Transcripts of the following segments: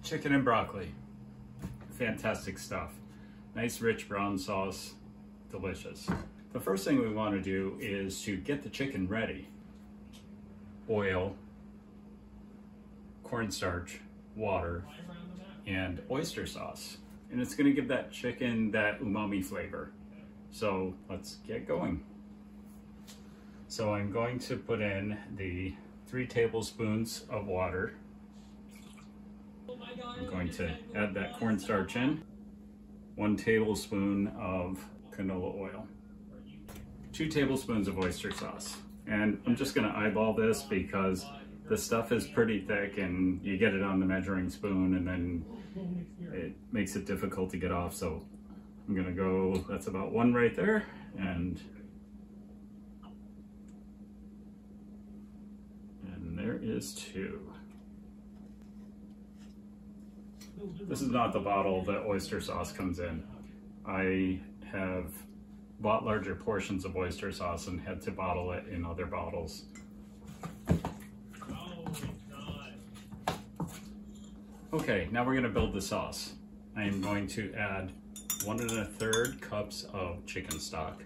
Chicken and broccoli. Fantastic stuff. Nice rich brown sauce, delicious. The first thing we want to do is to get the chicken ready. Oil, cornstarch, water, and oyster sauce. And it's going to give that chicken that umami flavor. So let's get going. So I'm going to put in the 3 tablespoons of water. I'm going to add that cornstarch in. 1 tablespoon of canola oil. 2 tablespoons of oyster sauce. And I'm just gonna eyeball this because the stuff is pretty thick and you get it on the measuring spoon and then it makes it difficult to get off. So I'm gonna go, that's about 1 right there. And there is 2. This is not the bottle that oyster sauce comes in. I have bought larger portions of oyster sauce and had to bottle it in other bottles. Okay, now we're gonna build the sauce. I am going to add 1 1/3 cups of chicken stock.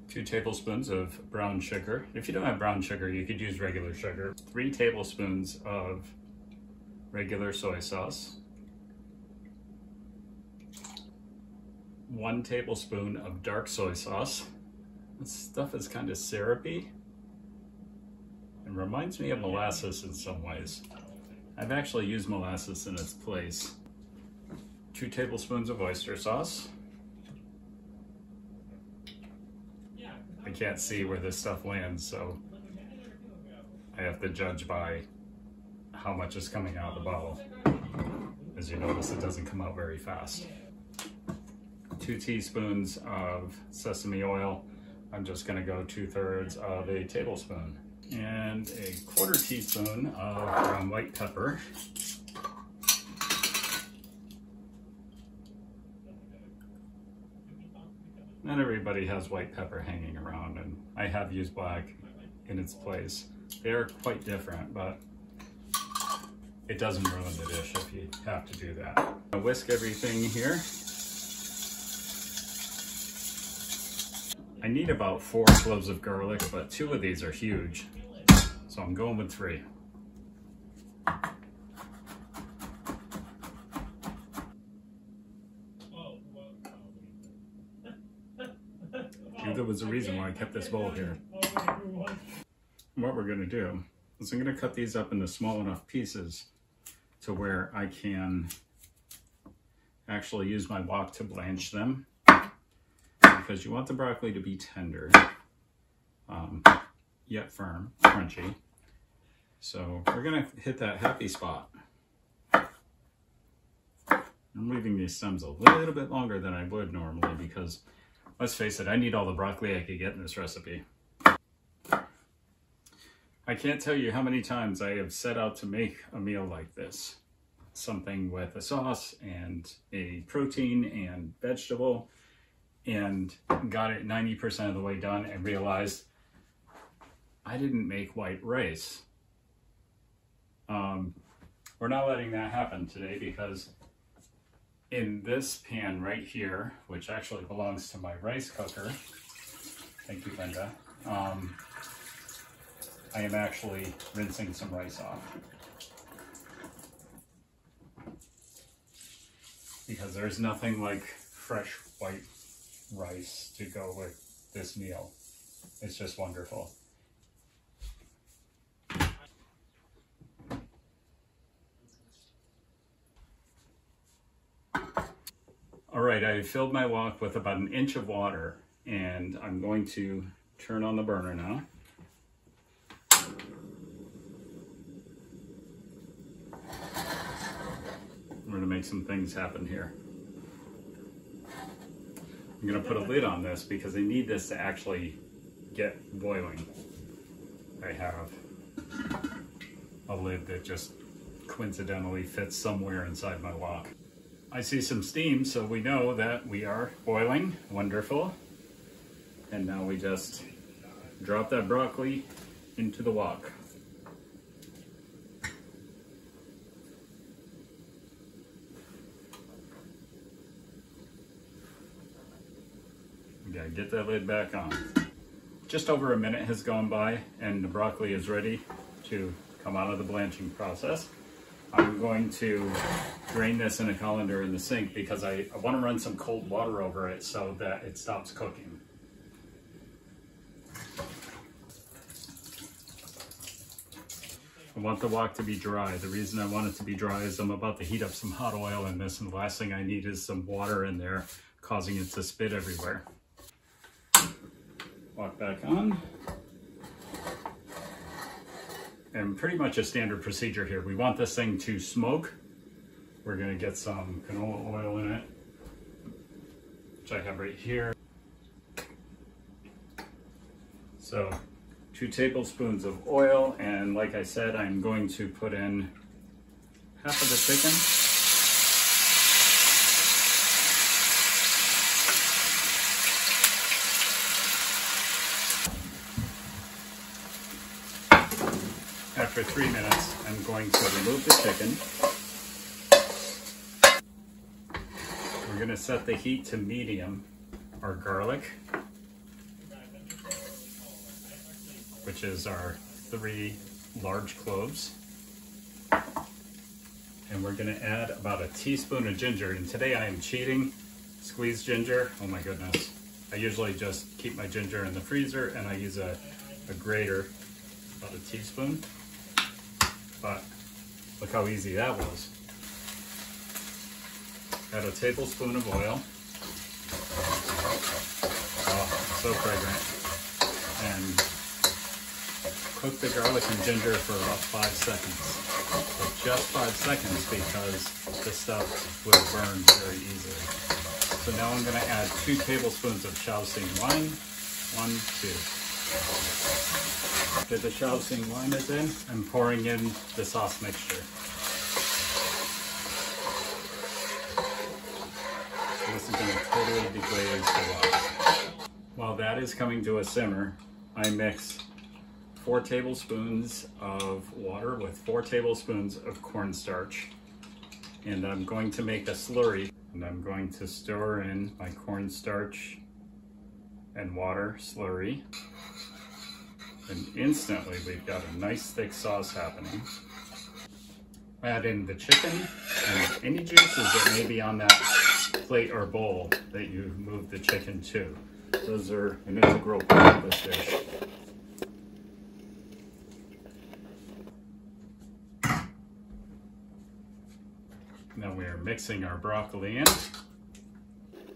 2 tablespoons of brown sugar. If you don't have brown sugar, you could use regular sugar. 3 tablespoons of regular soy sauce. 1 tablespoon of dark soy sauce. This stuff is kind of syrupy and reminds me of molasses in some ways. I've actually used molasses in its place. 2 tablespoons of oyster sauce. I can't see where this stuff lands, so I have to judge by how much is coming out of the bottle. As you notice, it doesn't come out very fast. 2 teaspoons of sesame oil. I'm just gonna go 2/3 of a tablespoon. And a 1/4 teaspoon of ground white pepper. Not everybody has white pepper hanging around, and I have used black in its place. They are quite different, but it doesn't ruin the dish if you have to do that. I'll whisk everything here. I need about 4 cloves of garlic, but 2 of these are huge, so I'm going with 3. There was a reason why I kept this bowl here. What we're going to do is I'm going to cut these up into small enough pieces to where I can actually use my wok to blanch them, because you want the broccoli to be tender, yet firm, crunchy. So we're going to hit that happy spot. I'm leaving these stems a little bit longer than I would normally because, let's face it, I need all the broccoli I could get in this recipe. I can't tell you how many times I have set out to make a meal like this. Something with a sauce and a protein and vegetable, and got it 90% of the way done and realized I didn't make white rice. We're not letting that happen today, because in this pan right here, which actually belongs to my rice cooker, thank you, Brenda, I am actually rinsing some rice off. Because there's nothing like fresh white rice to go with this meal. It's just wonderful. All right, I filled my wok with about 1 inch of water, and I'm going to turn on the burner now. We're going to make some things happen here. I'm going to put a lid on this because I need this to actually get boiling. I have a lid that just coincidentally fits somewhere inside my wok. I see some steam, so we know that we are boiling. Wonderful. And now we just drop that broccoli into the wok. We gotta get that lid back on. Just over a minute has gone by and the broccoli is ready to come out of the blanching process. I'm going to drain this in a colander in the sink because I want to run some cold water over it so that it stops cooking. I want the wok to be dry. The reason I want it to be dry is I'm about to heat up some hot oil in this, and the last thing I need is some water in there causing it to spit everywhere. Wok back on. And pretty much a standard procedure here. We want this thing to smoke. We're gonna get some canola oil in it, which I have right here. So 2 tablespoons of oil, and like I said, I'm going to put in half of the chicken. After 3 minutes, I'm going to remove the chicken. We're going to set the heat to medium. Our garlic, which is our 3 large cloves. And we're going to add about a teaspoon of ginger. And today I am cheating. Squeezed ginger. Oh my goodness. I usually just keep my ginger in the freezer and I use a grater, about a teaspoon. But look how easy that was. Add a tablespoon of oil. Oh, so fragrant. And cook the garlic and ginger for about 5 seconds. So just 5 seconds because this stuff will burn very easily. So now I'm going to add 2 tablespoons of Shaoxing wine. 1, 2. After the Shaoxing wine is in, I'm pouring in the sauce mixture. So this is going to totally deglaze the wok. While that is coming to a simmer, I mix 4 tablespoons of water with 4 tablespoons of cornstarch. And I'm going to make a slurry. And I'm going to stir in my cornstarch and water slurry. And instantly we've got a nice thick sauce happening. Add in the chicken and any juices that may be on that plate or bowl that you move the chicken to. Those are an integral part of this dish. Now we are mixing our broccoli in.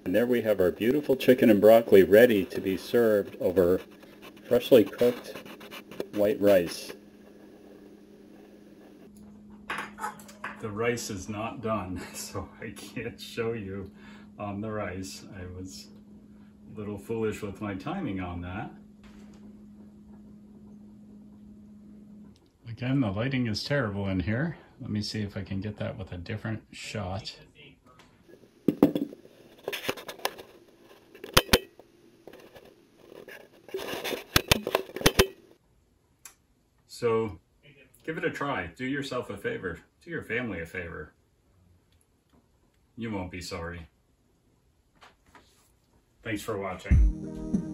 And there we have our beautiful chicken and broccoli ready to be served over freshly cooked white rice. The rice is not done, so I can't show you on the rice. I was a little foolish with my timing on that. Again, the lighting is terrible in here. Let me see if I can get that with a different shot. So give it a try. Do yourself a favor. Do your family a favor. You won't be sorry. Thanks for watching.